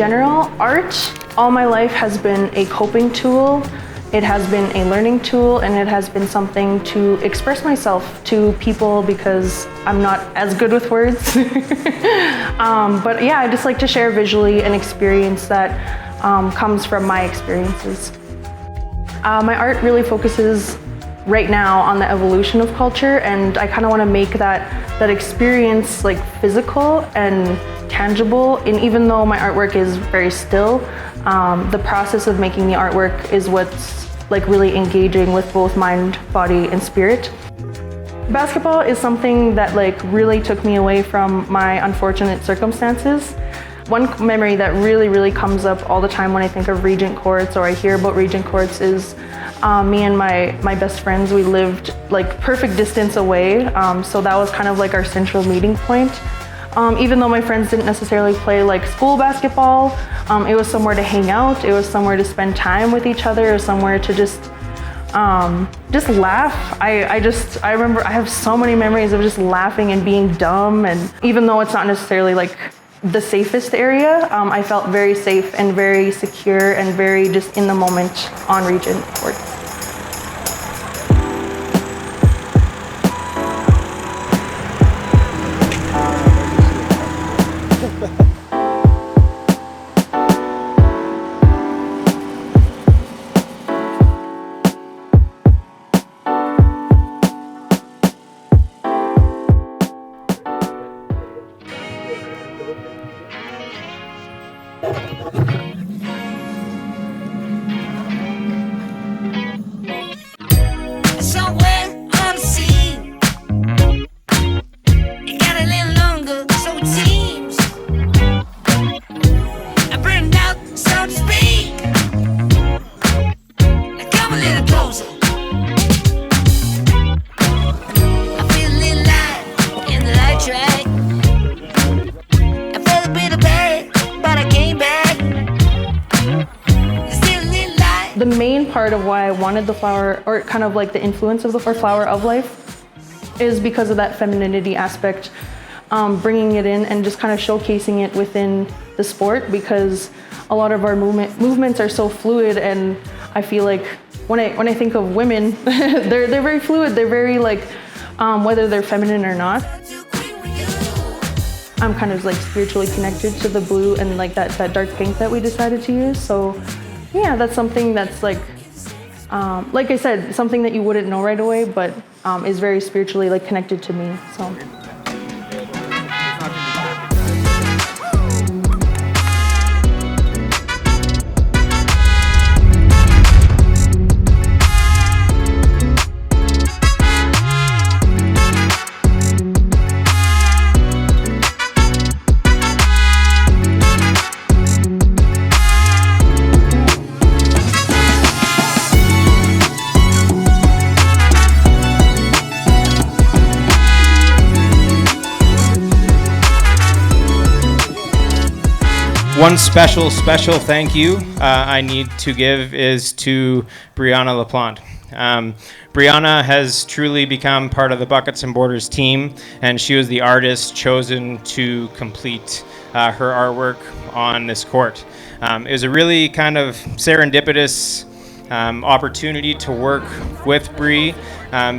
general, art all my life has been a coping tool. It has been a learning tool, and it has been something to express myself to people because I'm not as good with words. But yeah, I just like to share visually an experience that comes from my experiences. My art really focuses right now on the evolution of culture, and I kind of want to make that experience like physical and tangible. And even though my artwork is very still, the process of making the artwork is what's like really engaging with both mind, body, and spirit. Basketball is something that like really took me away from my unfortunate circumstances. One memory that really comes up all the time when I think of Regent Courts or I hear about Regent Courts is me and my best friends. We lived like perfect distance away, so that was kind of like our central meeting point. Even though my friends didn't necessarily play like school basketball, it was somewhere to hang out, it was somewhere to spend time with each other, or somewhere to just laugh. I remember I have so many memories of just laughing and being dumb, and even though it's not necessarily like the safest area, I felt very safe and very secure and very just in the moment on Regent Park. The main part of why I wanted the flower, or kind of like the influence of the flower of life, is because of that femininity aspect, bringing it in and just kind of showcasing it within the sport, because a lot of our movements are so fluid, and I feel like when I think of women, they're very fluid. They're very like, whether they're feminine or not. I'm kind of like spiritually connected to the blue and like that dark pink that we decided to use. So yeah, that's something that's like I said, something that you wouldn't know right away, but is very spiritually like connected to me. So. One special thank you I need to give is to Brianna LaPlante. Brianna has truly become part of the Buckets and Borders team, and she was the artist chosen to complete her artwork on this court. It was a really kind of serendipitous opportunity to work with Bri,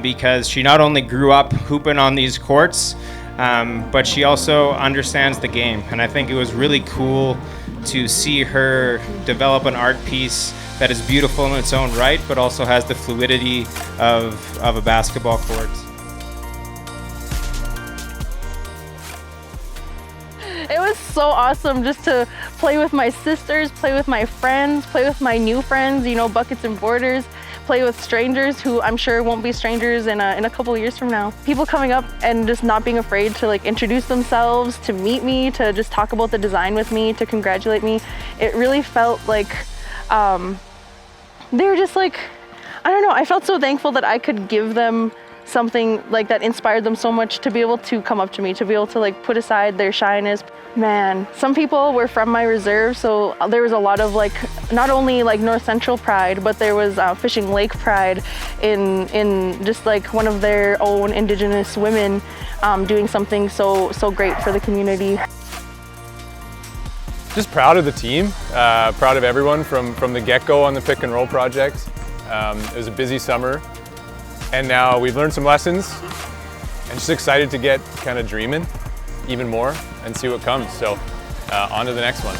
because she not only grew up hooping on these courts, but she also understands the game. And I think it was really cool to see her develop an art piece that is beautiful in its own right, but also has the fluidity of a basketball court. It was so awesome just to play with my sisters, play with my friends, play with my new friends, you know, Buckets and Borders, play with strangers who I'm sure won't be strangers in a couple of years from now. People coming up and just not being afraid to like introduce themselves, to meet me, to just talk about the design with me, to congratulate me. It really felt like they were just like, I don't know, I felt so thankful that I could give them something like that inspired them so much, to be able to come up to me, to be able to like put aside their shyness. Man, some people were from my reserve, so there was a lot of like, not only like North Central pride, but there was Fishing Lake pride in just like one of their own Indigenous women doing something so great for the community. Just proud of the team, proud of everyone from the get-go on the pick and roll project. It was a busy summer, and now we've learned some lessons, and just excited to get kind of dreaming even more and see what comes. So on to the next one.